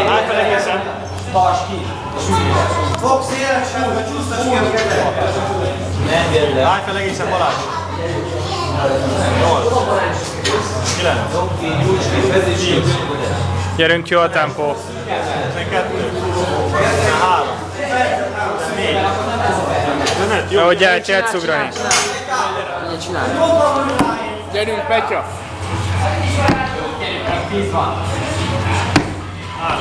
Átfele egészen. Tarts ki! Fogsz élesen, vagy csúsztass ki a kezed! Nem érde. Átfele egészen Balázs. 8. 9. Nyújts ki, vezíts ki. Gyerünk, jó a tempó. 12. 13. 4. 5. Jó. Ahogy el ugrani. Gyerünk, Petya! Tíz van. 3.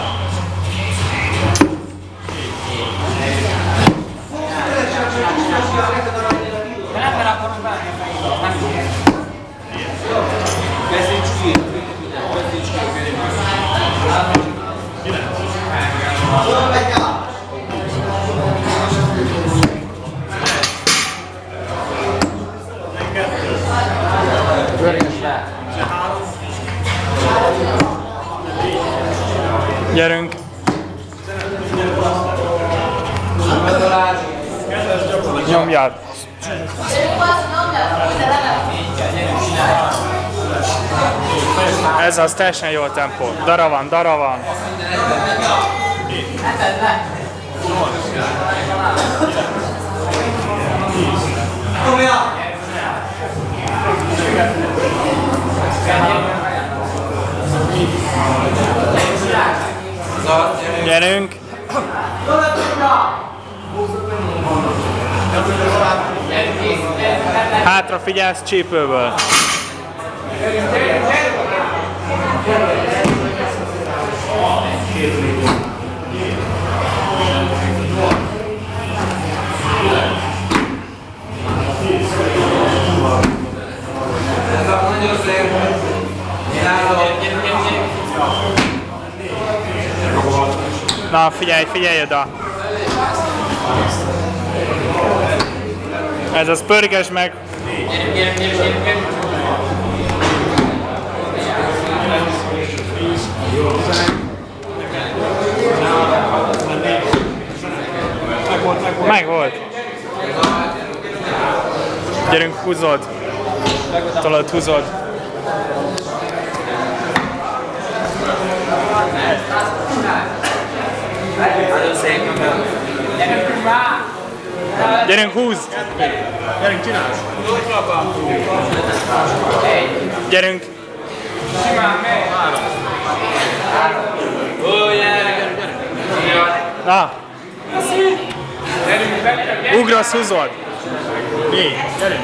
Nem berakodunk bele. Vezíts ki. Vezíts ki. 9. Görges le. Gyerünk. Nyomjad. Ez az teljesen jó a tempó. Dara van, dara van. Gyerünk. Hátra figyelsz csípőből. Na, figyelj, figyelj oda! Ez az, pörgesd meg! Meg volt! Gyerünk, húzod! Tolod, húzod! Gyerünk, húzd! Gyerünk, csinálj! Gyerünk! Na! Ugrasz, húzod! 4. Gyerünk!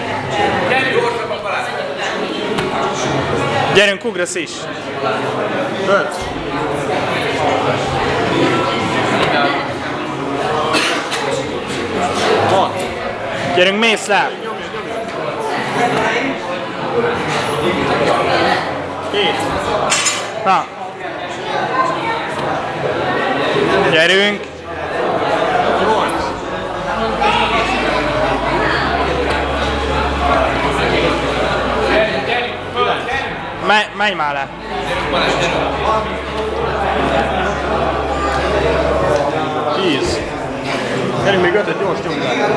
Gyerünk, ugrasz is! 5. Gyerünk, mész le! 7. Na! Gyerünk! 8. Menj már le! 10. Gyerünk, még 5-et gyors nyomd le.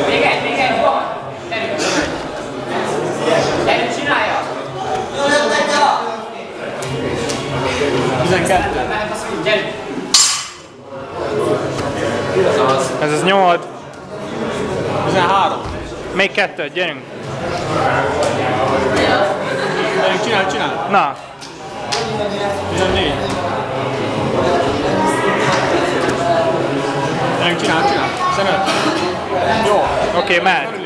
Még egy, jó! Gyerünk, csinálja! 12. Gyerünk! Ez az nyomod! 13. Még 2, gyerünk! Gyerünk, csinálj! Na! 14. Gyerünk, csinálj! 15. Jó. Oké, mehet!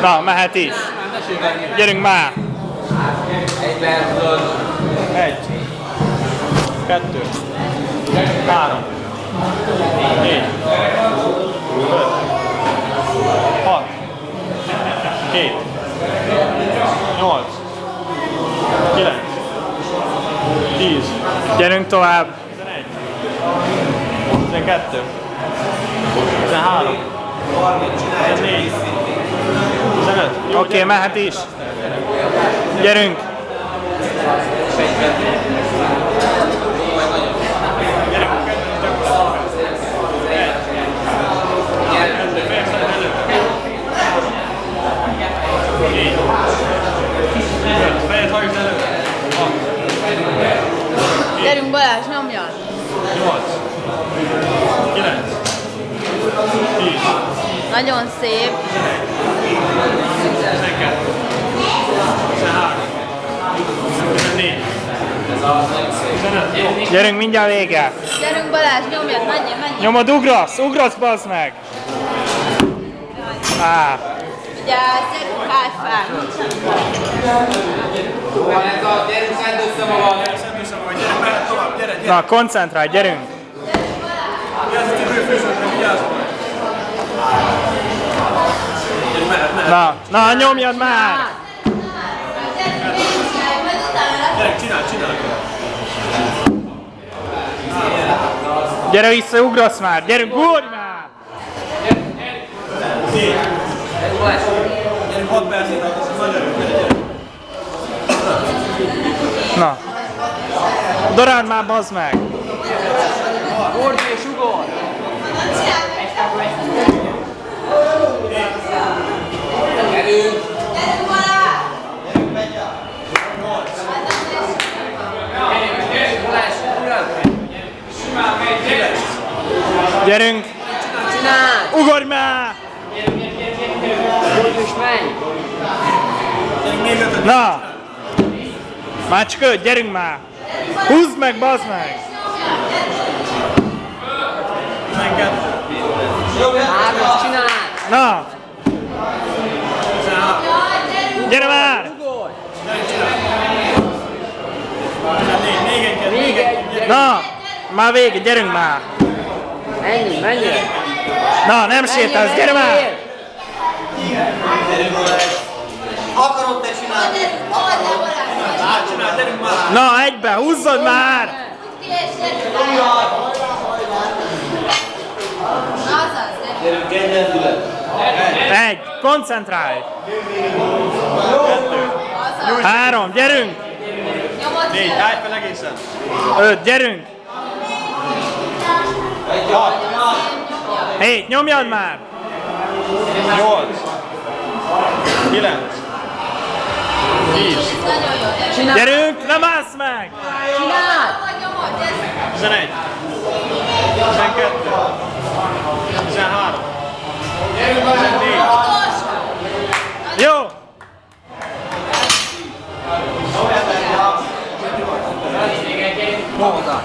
Na, mehet is! Gyerünk már! 1. 2. 3. 4. 5. 6. 7. 8. 9. 10. Gyerünk tovább. 12. 13. 14. 15. Jó, Oké, mehet is. Gyerünk. Fejed hajtsd elő. Gyerünk Balázs, nyomjad! 8. 9. 10. Nagyon szép. 12. 13. 14. 15. Gyerünk, mindjárt vége. Gyerünk Balázs, nyomjad, menjél! Nyomod, ugrasz, bazd meg. Á, Vigyázz, gyerünk hátfán! Gyerünk, szedd össze magad! Gyere, mehet tovább, gyere, gyere. na, koncentrálj, gyerünk. Vigyázz, hogy főfőzőkre, vigyázz. Gyere, mehet. Na, nyomjad már. Gyere, csinálj. Gyere vissza, ugrasz már. Gyerünk, ugorj már. Gyerünk 6 percet, az nagy erő, gyere. Na. Daráld már, bazd meg. Gordj és ugor! Gyerünk! Gyerünk. Csináld! Ugorj már. Gordj és menj! Gyerünk még 5. Na. Már csak 5, gyerünk már. Húzd meg, bazd meg. 12. Hármas, csináld! Na. Gyere már. Ugorj! 14. Még egy! Na. Már vége, gyerünk már. Menjél! Na, nem sétálsz, gyere már. Akarod te csinálni? Csinálj, gyerünk már. Na, egybe, húzzad már. Gyerünk, egyendület! Egy, koncentrálj. 3, gyerünk. 4. Állj fel egészen. 5, gyerünk. 7, nyomjad már. 8. 9. 10. Gyerünk, nem állsz meg. Csináld! 11. 12. 13. 14. Jó. Hova?